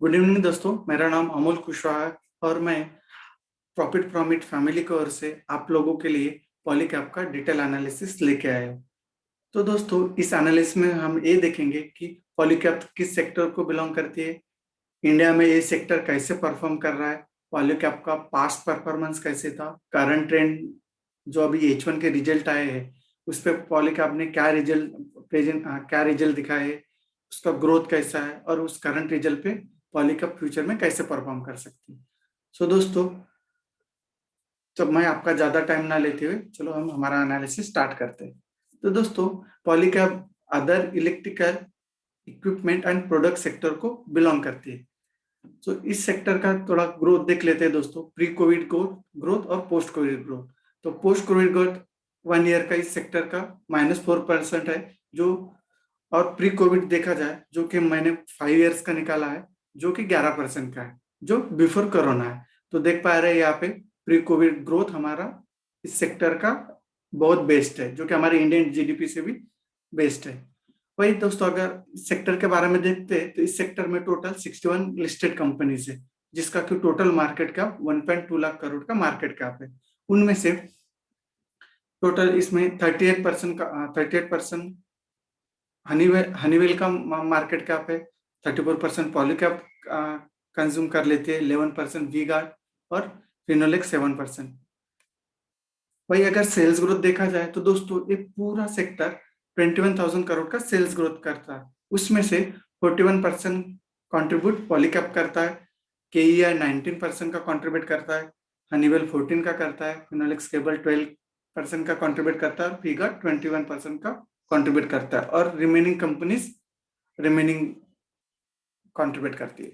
Good evening दोस्तों, मेरा नाम अमोल कुशवाहा है और मैं प्रॉफिट फ्रॉम इट फैमिली की ओर से आप लोगों के लिए पॉलीकैप का डिटेल एनालिसिस लेके आया हूँ। तो दोस्तों, इस एनालिसिस में हम ये देखेंगे कि पॉलीकैप किस सेक्टर को बिलोंग करती है, इंडिया में ये सेक्टर कैसे परफॉर्म कर रहा है, पॉलीकैप का पास्ट परफॉर्मेंस कैसे था, करंट ट्रेंड जो अभी H1 के रिजल्ट आए हैं उस पर पॉलीकैप ने क्या रिजल्ट दिखाए है, उसका ग्रोथ कैसा है और उस करंट रिजल्ट पे पॉलीकैप फ्यूचर में कैसे परफॉर्म कर सकती है। सो दोस्तों, जब मैं आपका ज्यादा टाइम ना लेते हुए चलो हम हमारा एनालिसिस स्टार्ट करते हैं। तो दोस्तों, Polycab other electrical equipment and product sector को बिलोंग करती है। तो इस सेक्टर का थोड़ा ग्रोथ देख लेते हैं दोस्तों, प्री कोविड ग्रोथ और पोस्ट कोविड ग्रोथ। तो पोस्ट कोविड ग्रोथ 1 ईयर का इस सेक्टर का -4% है, जो और प्री कोविड देखा जाए जो कि मैंने 5 ईयर्स का निकाला है जो कि 11% का है, जो बिफोर कोरोना है। तो देख पा रहे हैं यहाँ पे प्री कोविड ग्रोथ हमारा इस सेक्टर का बहुत बेस्ट है, जो कि हमारे इंडियन जीडीपी से भी बेस्ट है। वही दोस्तों, अगर इस सेक्टर के बारे में देखते हैं तो इस सेक्टर में टोटल 61 लिस्टेड कंपनीज है, जिसका कि total market cap 1.2 lakh crore का मार्केट कैप है। उनमें से टोटल इसमें 38% हनीवेल का मार्केट कैप है, 34% पॉलीकैप कंज्यूम कर लेते हैं, 11% वी गार्ड और फिनोलेक्स 7%। वही अगर सेल्स ग्रोथ देखा जाए तो दोस्तों ये पूरा सेक्टर 21,000 करोड़ का सेल्स ग्रोथ करता है, उसमें से 41% कॉन्ट्रीब्यूट पॉलीकैप करता है, केईआई 19% का कॉन्ट्रीब्यूट करता है, हनीवेल 14 का करता है, फिनोलेक्स केबल 12% का कॉन्ट्रीब्यूट करता है और फीगा 21% का कॉन्ट्रीब्यूट करता है, और रिमेनिंग कॉन्ट्रीब्यूट करती है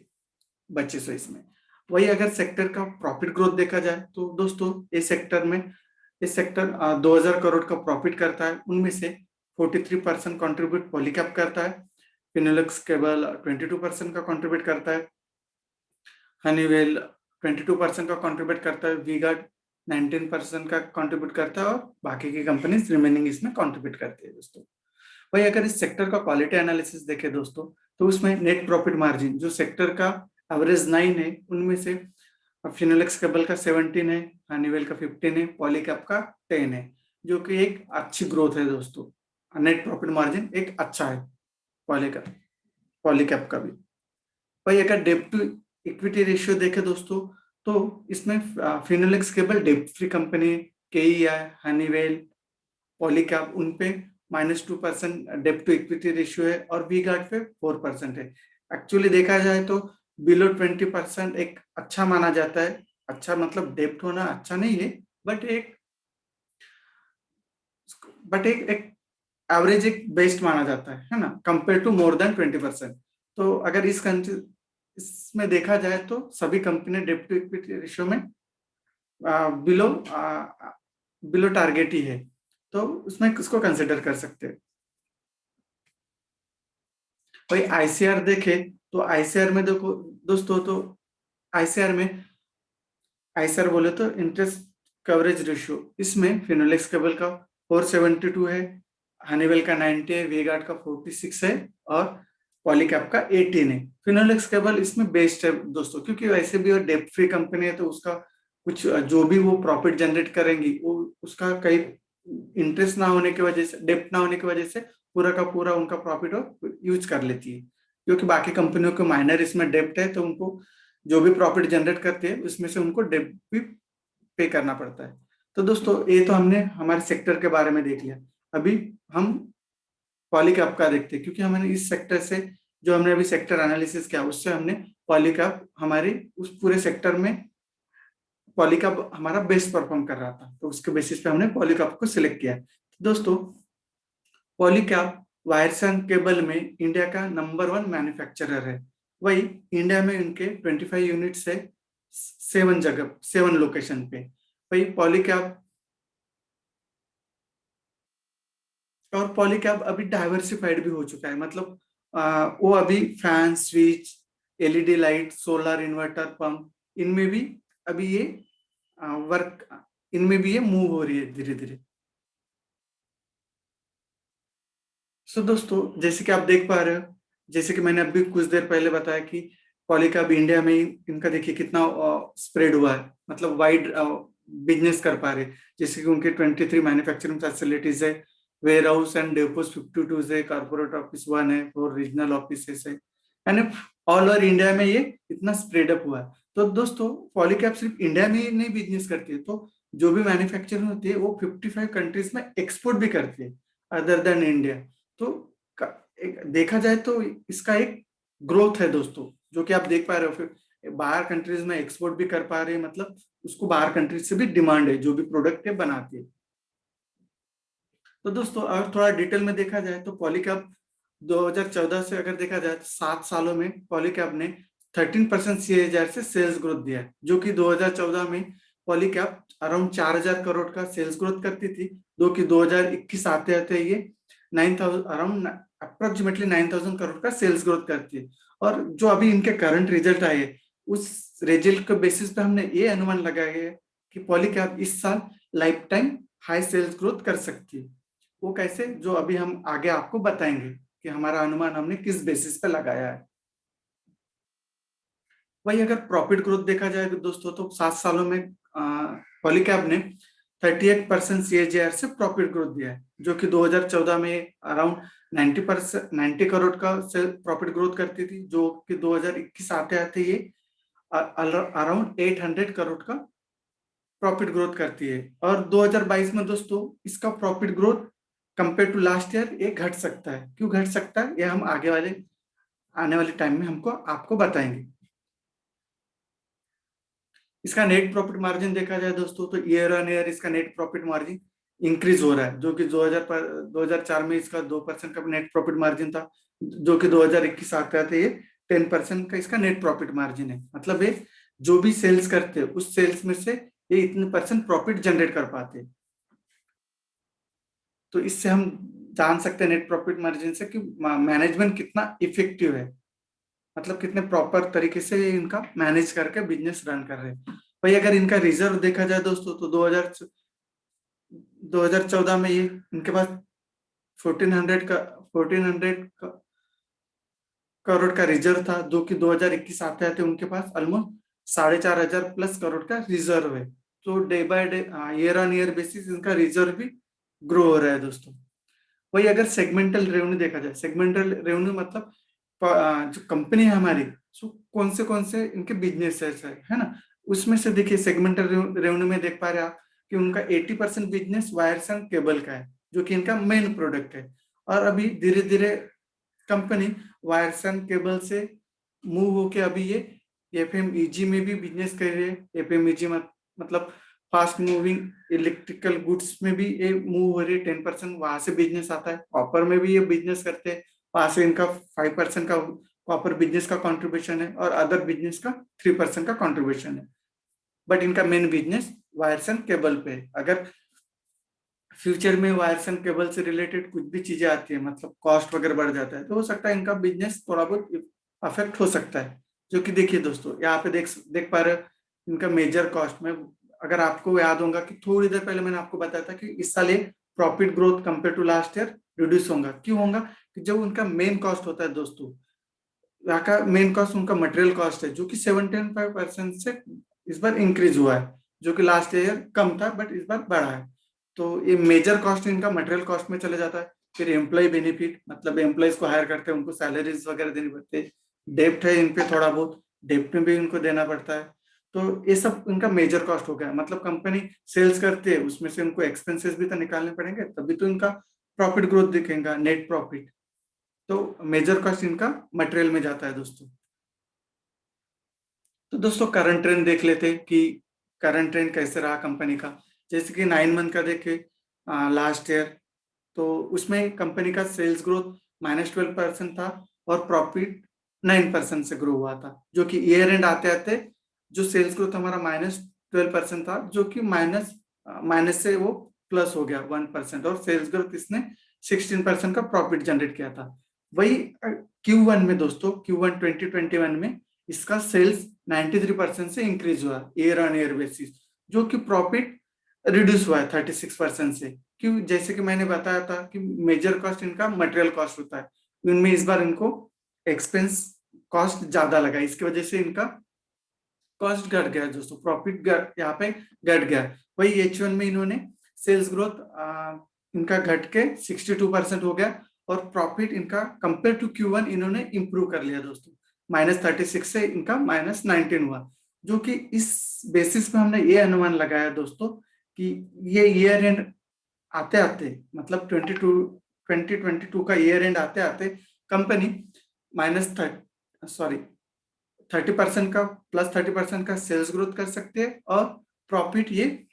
बच्चे से इसमें। वही अगर सेक्टर का प्रॉफिट ग्रोथ देखा जाए तो दोस्तों इस सेक्टर 2,000 करोड़ का प्रॉफिट करता है, उनमें से 43% कॉन्ट्रीब्यूट पॉलीकैप करता है, फिनोलेक्स केबल 22% का कॉन्ट्रीब्यूट करता है, हनीवेल 22% का कॉन्ट्रीब्यूट करता है, वीगार्ड 19% का कॉन्ट्रीब्यूट करता है और बाकी की कंपनीज रिमेनिंग इसमें कॉन्ट्रीब्यूट करती है दोस्तों। वही अगर इस सेक्टर का क्वालिटी एनालिसिस देखें दोस्तों, तो उसमें नेट प्रॉफिट मार्जिन जो सेक्टर का एवरेज 9 है, उनमें से फिनोलेक्स केबल का 17 है, हनीवेल का 15 है, पॉलीकैप का 10 है, जो कि एक अच्छी ग्रोथ है दोस्तों। नेट प्रॉफिट मार्जिन एक अच्छा है पॉलीकैप का भी। वही अगर डेब्ट टू इक्विटी रेशियो देखे दोस्तों, तो इसमें फिनोलेक्स केबल डेब्ट free company, KEI, Honeywell, Polycab उन पे -2% डेब्ट टू इक्विटी रेशियो है और वी गार्ड पे 4% है। एक्चुअली देखा जाए तो बिलो 20% एक अच्छा माना जाता है। अच्छा मतलब डेब्ट होना अच्छा नहीं है, बट एक एवरेज एक बेस्ट माना जाता है ना, कंपेयर टू मोर देन 20%। तो अगर इसमें देखा जाए तो सभी कंपनी डेब्ट टू इक्विटी रेशियो में बिलो बिलो टारगेट ही है, तो उसमें किसको कंसिडर कर सकते हैं। भाई आईसीआर देखे तो आईसीआर में देखो दोस्तों, तो आईसीआर में आईसीआर बोले तो इंटरेस्ट कवरेज रेशियो, इसमें फिनोलेक्स केबल का 472 है, हनीवेल का 90 है, वीगार्ड का 46 है और पॉलीकैप का 18 है। फिनोलेक्स केबल इसमें बेस्ट है दोस्तों, क्योंकि वैसे भी और डेब्ट फ्री कंपनी है, तो उसका कुछ जो भी वो प्रॉफिट जनरेट करेंगी वो उसका कई इंटरेस्ट ना होने की वजह से, डेब्ट ना होने की वजह से पूरा का पूरा उनका प्रॉफिट यूज कर लेती है। क्योंकि बाकी कंपनियों को माइनर इसमें डेब्ट है, तो उनको जो भी प्रॉफिट जनरेट करती है उसमें से उनको डेब्ट भी पे करना पड़ता है। तो दोस्तों, ये तो हमने हमारे सेक्टर के बारे में देख लिया। अभी हम पॉलीकैप का देखते हैं, क्योंकि हमने इस सेक्टर से जो हमने अभी सेक्टर एनालिसिस किया उससे हमने पॉलीकैप हमारी उस पूरे सेक्टर में पॉलीकैप हमारा बेस्ट परफॉर्म कर रहा था, तो उसके बेसिस पे हमने पॉलीकैप को सिलेक्ट किया। दोस्तों, पॉलीकैप वायर्स एंड केबल में इंडिया का नंबर 1 मैन्युफैक्चरर है। वही इंडिया में उनके 25 यूनिट्स है, 7 लोकेशन पे। वही पॉलीकैप अभी डाइवर्सिफाइड भी हो चुका है, मतलब वो अभी fan, switch, LED light, solar inverter, pump, इनमें भी अभी ये वर्क इनमें भी ये मूव हो रही है धीरे धीरे। सो दोस्तों, जैसे कि आप देख पा रहे हो, जैसे कि मैंने अभी कुछ देर पहले बताया कि पॉलीकैब इंडिया में इनका देखिए कितना स्प्रेड हुआ है, मतलब वाइड बिजनेस कर पा रहे, जैसे कि उनके 23 मैन्युफैक्चरिंग फैसिलिटीज है, वेयर हाउस एंड डेपोज 52 है, कॉर्पोरेट ऑफिस 1 है, 4 रीजनल ऑफिस है, यानी ऑल ओवर इंडिया में ये इतना स्प्रेड अप हुआ है। तो दोस्तों पॉलीकैब सिर्फ इंडिया में ही नहीं बिजनेस करती है, तो जो भी मैन्युफैक्चरिंग होती है वो 55 कंट्रीज में एक्सपोर्ट भी करती है अदर देन इंडिया। तो देखा जाए तो इसका एक ग्रोथ है दोस्तों, जो कि आप देख पा रहे हो, फिर बाहर कंट्रीज में एक्सपोर्ट भी कर पा रहे हैं, मतलब उसको बाहर कंट्रीज से भी डिमांड है, जो भी प्रोडक्ट है बनाती है। तो दोस्तों अगर थोड़ा डिटेल में देखा जाए तो पॉलीकैब 2014 से अगर देखा जाए तो 7 सालों में पॉलीकैब ने 13% CAGR से सेल्स ग्रोथ दिया है, जो कि 2014 में पॉलीकैब अराउंड 4,000 करोड़ का सेल्स ग्रोथ करती थी, जो कि 2021 आते आते ये 9,000 अराउंड अप्रोक्सीमेटली 9,000 करोड़ का सेल्स ग्रोथ करती है। और जो अभी इनके करंट रिजल्ट आए, उस रिजल्ट के बेसिस पे हमने ये अनुमान लगाया है कि पॉलीकैब इस साल life time high sales growth कर सकती है। वो कैसे, जो अभी हम आगे आपको बताएंगे कि हमारा अनुमान हमने किस बेसिस पे लगाया है। वही अगर प्रॉफिट ग्रोथ देखा जाए दोस्तों, तो 7 सालों में पॉलीकैब ने 38% CAGR से प्रॉफिट ग्रोथ दिया है, जो कि 2014 में अराउंड 90 करोड़ का प्रॉफिट ग्रोथ करती थी, जो कि 2021 आते आते ये अराउंड 800 करोड़ का प्रॉफिट ग्रोथ करती है। और 2022 में दोस्तों इसका profit growth compare to last year ये घट सकता है। क्यों घट सकता है, ये हम आने वाले टाइम में हमको आपको बताएंगे। इसका नेट प्रॉफिट मार्जिन देखा जाए दोस्तों, तो ईयर ऑन ईयर इसका नेट प्रॉफिट मार्जिन इंक्रीज हो रहा है, जो कि 2004 में इसका 2% का नेट प्रॉफिट मार्जिन था, जो कि 2021 आते आते ये 10% का इसका नेट प्रॉफिट मार्जिन है। मतलब ये जो भी सेल्स करते हैं उस सेल्स में से ये इतने परसेंट प्रॉफिट जनरेट कर पाते हैं। तो इससे हम जान सकते हैं नेट प्रॉफिट मार्जिन से कि मैनेजमेंट कितना इफेक्टिव है, मतलब कितने प्रॉपर तरीके से ये इनका मैनेज करके बिजनेस रन कर रहे हैं। भाई अगर इनका रिजर्व देखा जाए दोस्तों, तो 2014 में ये इनके पास 1400 करोड़ का रिजर्व था, जो कि 2021 आते आते उनके पास ऑलमोस्ट 4,500 प्लस करोड़ का रिजर्व है। तो day by day year on year basis इनका रिजर्व भी ग्रो हो रहा है दोस्तों। वही अगर सेगमेंटल रेवेन्यू देखा जाए, सेगमेंटल रेवेन्यू मतलब जो कंपनी है हमारी, सो कौन से इनके बिजनेस है ना, उसमें से देखिए सेगमेंटल रेवेन्यू में देख पा रहे हैं आप कि उनका 80% बिजनेस वायर्स एंड केबल का है, जो कि इनका मेन प्रोडक्ट है। और अभी धीरे धीरे कंपनी वायर्स एंड केबल से मूव होके अभी ये FMEG में भी बिजनेस कर रही है। FMEG मतलब फास्ट मूविंग इलेक्ट्रिकल गुड्स में भी ये मूव हो रही है, 10% वहां से बिजनेस आता है। कॉपर में भी ये बिजनेस करते हैं, वहां से इनका 5% का कॉपर बिजनेस का कंट्रीब्यूशन है, और अदर बिजनेस का 3% का कंट्रीब्यूशन है। बट इनका main business wires and cable पे है। अगर फ्यूचर में वायर्स एंड केबल से रिलेटेड कुछ भी चीजें आती है, मतलब कॉस्ट वगैरह बढ़ जाता है, तो हो सकता है इनका बिजनेस थोड़ा बहुत अफेक्ट हो सकता है। जो कि देखिए दोस्तों यहाँ पे देख पा रहे हो इनका मेजर कॉस्ट में, अगर आपको याद होगा कि थोड़ी देर पहले मैंने आपको बताया था कि इस साल ये profit growth compare to last year reduce होगा। क्यों होगा, कि जो उनका मेन कॉस्ट होता है दोस्तों, यहाँ का मेन कॉस्ट उनका मटेरियल कॉस्ट है, जो कि 75% से इस बार इंक्रीज हुआ है, जो कि लास्ट ईयर कम था बट इस बार बढ़ा है। तो ये मेजर कॉस्ट इनका मटेरियल कॉस्ट में चले जाता है। फिर एम्प्लॉय बेनिफिट, मतलब एम्प्लॉयज को हायर करते हैं, उनको सैलरीज वगैरह देनी पड़ती है। डेप्ट है इन पे थोड़ा बहुत, डेप्ट में भी इनको देना पड़ता है। तो ये सब इनका मेजर कॉस्ट हो गया। मतलब कंपनी सेल्स करती है, उसमें से उनको एक्सपेंसेस भी तो निकालने पड़ेंगे, तभी तो इनका प्रॉफिट ग्रोथ दिखेगा, नेट प्रॉफिट। तो मेजर कॉस्ट इनका मटेरियल में जाता है दोस्तों। तो दोस्तों करंट ट्रेंड देख लेते हैं कि करंट ट्रेंड कैसे रहा कंपनी का। जैसे कि 9 मंथ का देखे लास्ट ईयर, तो उसमें कंपनी का सेल्स ग्रोथ -12% था, और प्रॉफिट 9% से ग्रो हुआ था। जो कि ईयर एंड आते आते जो सेल्स ग्रोथ हमारा -12% था, जो कि माइनस से वो प्लस हो गया 1%, और सेल्स ग्रोथ इसने 16% का प्रॉफिट जनरेट किया था। वही Q1 में दोस्तों, Q1 2021 में इसका सेल्स 93% से इंक्रीज हुआ ईयर ऑन ईयर बेसिस, जो कि प्रॉफिट रिड्यूस हुआ है 36% से। क्यों, जैसे कि मैंने बताया था कि मेजर कॉस्ट इनका मटेरियल कॉस्ट होता है, इनमें इस बार इनको एक्सपेंस कॉस्ट ज्यादा लगा, इसकी वजह से इनका कॉस्ट घट गया दोस्तों, प्रॉफिट यहाँ पे घट गया। वही H1 में इन्होंने सेल्स ग्रोथ इनका घट के 62% हो गया, और प्रॉफिट इनका कंपेयर टू Q1 इन्होंने इंप्रूव कर लिया दोस्तों, -36 से इनका -19 हुआ। जो कि इस बेसिस पे हमने ये अनुमान लगाया दोस्तों कि ये ईयर एंड आते आते, मतलब 2022 का ईयर एंड आते आते कंपनी -30% का +30% का सेल्स ग्रोथ कर सकते हैं, और प्रॉफिट ये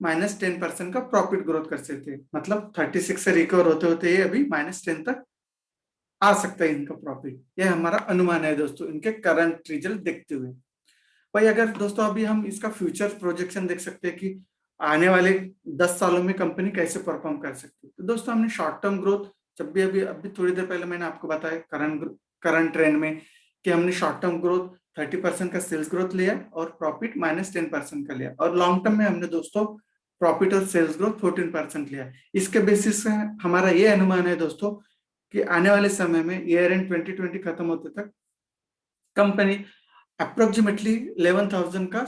-10% का प्रॉफिट ग्रोथ कर सकते हैं। मतलब 36 से रिकवर होते होते ये अभी -10 तक आ सकता है इनका प्रॉफिट। ये हमारा अनुमान है दोस्तों इनके करंट रिजल्ट देखते हुए। भाई अगर दोस्तों अभी हम इसका फ्यूचर प्रोजेक्शन देख सकते हैं कि आने वाले 10 सालों में कंपनी कैसे परफॉर्म कर सकती है। तो दोस्तों हमने शॉर्ट टर्म ग्रोथ, जब भी अभी थोड़ी देर पहले मैंने आपको बताया करंट ट्रेंड में कि हमने शॉर्ट टर्म ग्रोथ 30% का सेल्स ग्रोथ लिया और प्रॉफिट -10% का लिया, और लॉन्ग टर्म में हमने दोस्तों प्रॉफिट और सेल्स ग्रोथ 14% लिया। इसके बेसिस से हमारा ये अनुमान है दोस्तों कि आने वाले समय में ईयर एंड 2020 खत्म होते तक कंपनी अप्रोक्सीमेटली 11,000 का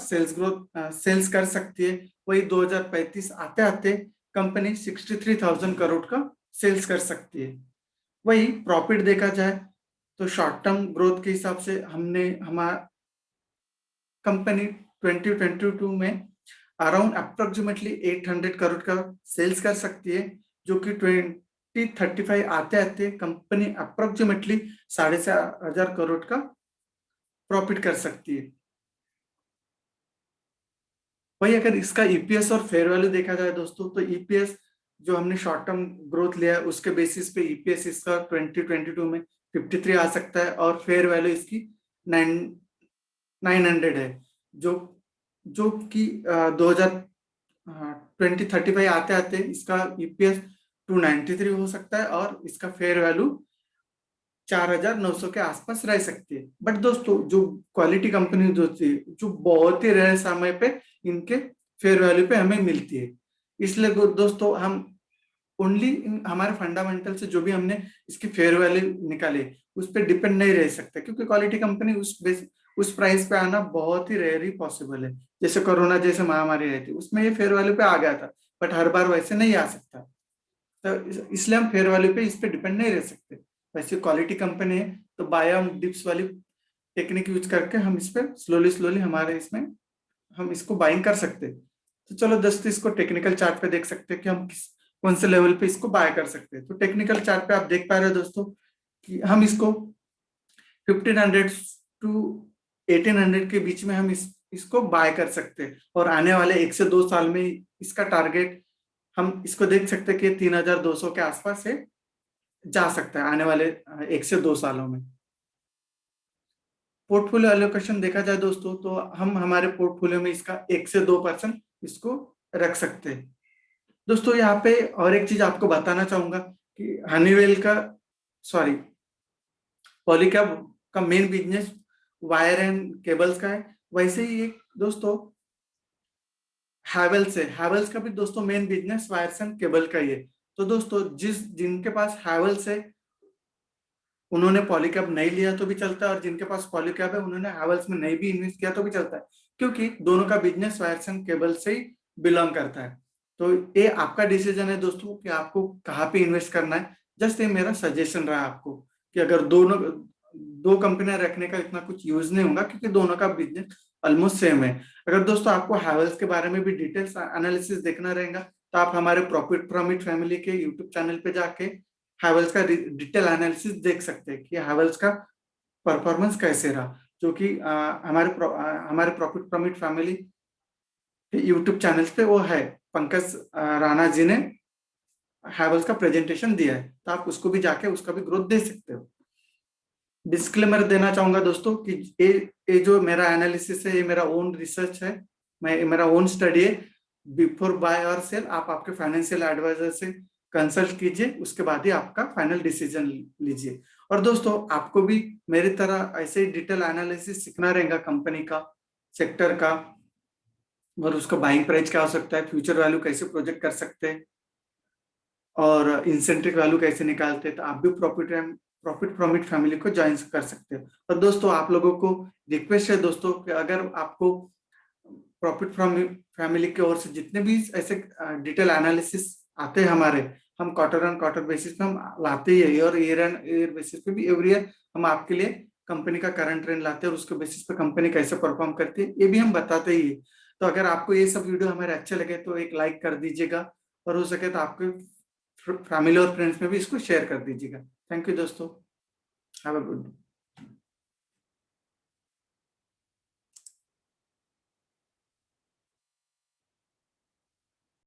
सेल्स कर सकती है। वही 2035 आते आते कंपनी 63,000 करोड़ का सेल्स कर सकती है। वही प्रॉफिट देखा जाए तो शॉर्ट टर्म ग्रोथ के हिसाब से हमने हमारा कंपनी 2022 में अराउंड अप्रोक्सीमेटली 800 करोड़ का सेल्स कर सकती है, जो कि 2035 आते आते कंपनी अप्रोक्सीमेटली 4,500 करोड़ का प्रॉफिट कर सकती है। वही अगर इसका ईपीएस और फेयर वैल्यू देखा जाए दोस्तों, तो ईपीएस जो हमने शॉर्ट टर्म ग्रोथ लिया है उसके बेसिस पे ईपीएस इसका 2022 में 53 आ सकता है, और फेयर वैल्यू इसकी 900 है, जो जो कि 2035 आते आते इसका ईपीएस 293 हो सकता है, और इसका फेयर वैल्यू 4,900 के आसपास रह सकती है। बट दोस्तों जो क्वालिटी कंपनी होती है, जो बहुत ही रेयर समय पे इनके फेयर वैल्यू पे हमें मिलती है, इसलिए दोस्तों हम ओनली हमारे फंडामेंटल से जो भी हमने इसकी फेयर वैल्यू निकाले उस पर डिपेंड नहीं रह सकते, क्योंकि क्वालिटी कंपनी उस प्राइस पे आना बहुत ही रेयर ही पॉसिबल है। जैसे कोरोना जैसे महामारी आई थी उसमें ये फेयर वैल्यू पे आ गया था, बट हर बार वैसे नहीं आ सकता। तो इसलिए हम फेयर वैल्यू पे इस पे डिपेंड नहीं रह सकते। वैसे क्वालिटी कंपनी है तो बाय ऑन डिप्स वाली टेक्निक यूज करके हम इस पे स्लोली स्लोली हमारे इसमें हम इसको बाइंग कर सकते हैं। तो चलो दोस्तों इसको टेक्निकल चार्ट पे देख सकते हैं कि हम कौन से लेवल पे इसको बाय कर सकते हैं। तो टेक्निकल चार्ट पे आप देख पा रहे हो दोस्तों कि हम इसको 1500 टू 1800 के बीच में हम इसको बाय कर सकते हैं, और आने वाले 1 से 2 साल में इसका टारगेट हम इसको देख सकते हैं कि 3,200 के आसपास से जा सकता है आने वाले 1 से 2 सालों में। पोर्टफोलियो एलोकेशन देखा जाए दोस्तों तो हम हमारे पोर्टफोलियो में इसका 1 से 2% इसको रख सकते हैं। दोस्तों यहाँ पे और एक चीज आपको बताना चाहूंगा कि हनीवेल का सॉरी पॉलीकैब का main business wire and cables का है। वैसे ही एक दोस्तों हैवेल्स का भी दोस्तों main business wires and cable का ही है। तो दोस्तों जिनके पास हैवेल्स है उन्होंने पॉलीकैब नहीं लिया तो भी चलता है, और जिनके पास पॉलीकैब है उन्होंने हैवेल्स में नहीं भी इन्वेस्ट किया तो भी चलता है, क्योंकि दोनों का बिजनेस वायर्स एंड केबल से ही बिलोंग करता है। तो ये आपका डिसीजन है दोस्तों कि आपको कहाँ पे इन्वेस्ट करना है। जस्ट ये मेरा सजेशन रहा आपको कि अगर दो कंपनियां रखने का इतना कुछ यूज नहीं होगा, क्योंकि दोनों का बिजनेस ऑलमोस्ट सेम है। अगर दोस्तों आपको हैवेल्स के बारे में भी डिटेल्स एनालिसिस देखना रहेगा तो आप हमारे प्रॉफिट फ्रॉम फैमिली के यूट्यूब चैनल पे जाके हैवेल्स का डिटेल एनालिसिस देख सकते हैं कि हैवेल्स का परफॉर्मेंस कैसे रहा, जो कि हमारे प्रॉफिट फ्रॉम फैमिली के यूट्यूब चैनल पे वो है, पंकज राणा जी ने हैवेल्स का प्रेजेंटेशन दिया है, तो आप उसको भी जाके उसका भी ग्रोथ दे सकते हो। डिस्क्लेमर देना चाहूंगा दोस्तों कि ये जो मेरा एनालिसिस है ये मेरा ओन रिसर्च है, मेरा ओन स्टडी है। बिफोर बाय और सेल आप आपके फाइनेंशियल एडवाइजर से कंसल्ट कीजिए, उसके बाद ही आपका फाइनल डिसीजन लीजिए। और दोस्तों आपको भी मेरी तरह ऐसे ही डिटेल एनालिसिस सीखना रहेगा कंपनी का, सेक्टर का, और उसका बाइंग प्राइस क्या हो सकता है, फ्यूचर वैल्यू कैसे प्रोजेक्ट कर सकते हैं, और इंसेंट्रिक वैल्यू कैसे निकालते हैं, तो आप भी प्रॉफिट प्रॉफिट प्रॉमिट फैमिली को ज्वाइन कर सकते हो। और दोस्तों आप लोगों को रिक्वेस्ट है दोस्तों कि अगर आपको प्रॉफिट फ्रॉम फैमिली की ओर से जितने भी ऐसे डिटेल एनालिसिस आते हैं हमारे, हम क्वार्टर ऑन क्वार्टर बेसिस पे हम लाते ही है, और ईयर एंड ईयर बेसिस पे भी एवरी ईयर हम आपके लिए कंपनी का करंट ट्रेंड लाते हैं और उसके बेसिस पे कंपनी कैसे परफॉर्म करती है ये भी हम बताते ही है। तो अगर आपको ये सब वीडियो हमारे अच्छे लगे तो एक लाइक कर दीजिएगा, और हो सके तो आपके फैमिली और फ्रेंड्स में भी इसको शेयर कर दीजिएगा। थैंक यू दोस्तों, हैव अ गुड डे।